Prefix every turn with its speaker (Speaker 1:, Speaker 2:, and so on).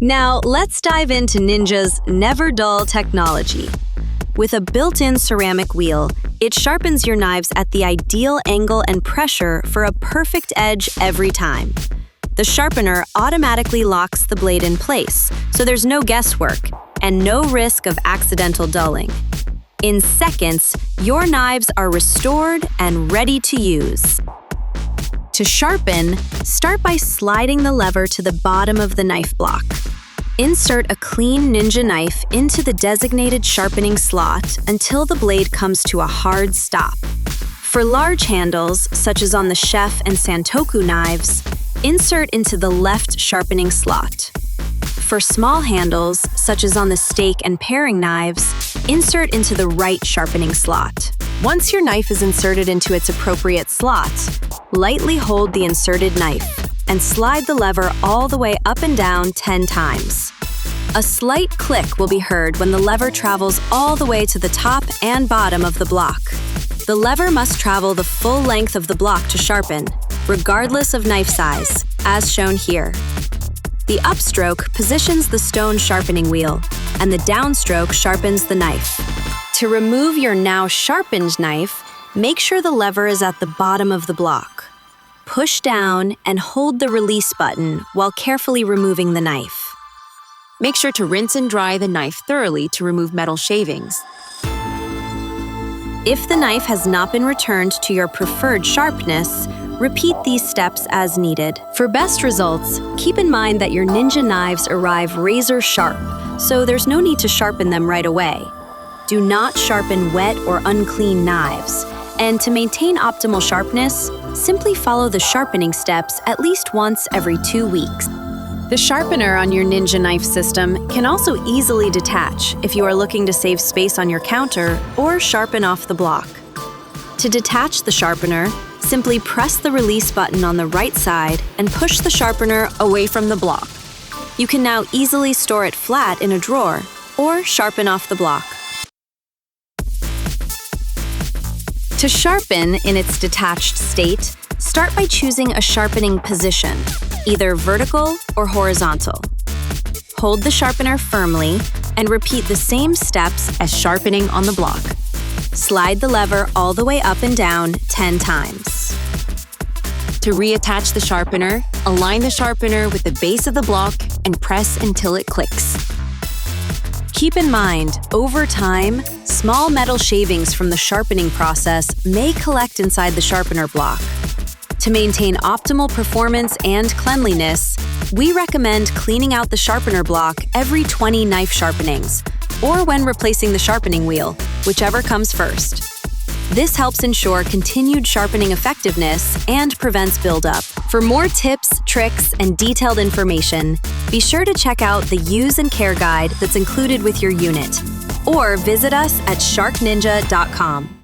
Speaker 1: Now, let's dive into Ninja's NeverDull technology. With a built-in ceramic wheel, it sharpens your knives at the ideal angle and pressure for a perfect edge every time. The sharpener automatically locks the blade in place, so there's no guesswork and no risk of accidental dulling. In seconds, your knives are restored and ready to use. To sharpen, start by sliding the lever to the bottom of the knife block. Insert a clean Ninja knife into the designated sharpening slot until the blade comes to a hard stop. For large handles, such as on the chef and santoku knives, insert into the left sharpening slot. For small handles, such as on the steak and paring knives, insert into the right sharpening slot. Once your knife is inserted into its appropriate slot, lightly hold the inserted knife and slide the lever all the way up and down 10 times. A slight click will be heard when the lever travels all the way to the top and bottom of the block. The lever must travel the full length of the block to sharpen, regardless of knife size, as shown here. The upstroke positions the stone sharpening wheel, and the downstroke sharpens the knife. To remove your now sharpened knife, make sure the lever is at the bottom of the block. Push down and hold the release button while carefully removing the knife.
Speaker 2: Make sure to rinse and dry the knife thoroughly to remove metal shavings.
Speaker 1: If the knife has not been returned to your preferred sharpness, repeat these steps as needed. For best results, keep in mind that your Ninja knives arrive razor sharp, so there's no need to sharpen them right away. Do not sharpen wet or unclean knives, and to maintain optimal sharpness, simply follow the sharpening steps at least once every 2 weeks. The sharpener on your Ninja knife system can also easily detach if you are looking to save space on your counter or sharpen off the block. To detach the sharpener, simply press the release button on the right side and push the sharpener away from the block. You can now easily store it flat in a drawer or sharpen off the block. To sharpen in its detached state, start by choosing a sharpening position, either vertical or horizontal. Hold the sharpener firmly and repeat the same steps as sharpening on the block. Slide the lever all the way up and down 10 times.
Speaker 2: To reattach the sharpener, align the sharpener with the base of the block and press until it clicks.
Speaker 1: Keep in mind, over time, small metal shavings from the sharpening process may collect inside the sharpener block. To maintain optimal performance and cleanliness, we recommend cleaning out the sharpener block every 20 knife sharpenings, or when replacing the sharpening wheel, whichever comes first. This helps ensure continued sharpening effectiveness and prevents buildup. For more tips, tricks, and detailed information, be sure to check out the Use and Care Guide that's included with your unit, or visit us at sharkninja.com.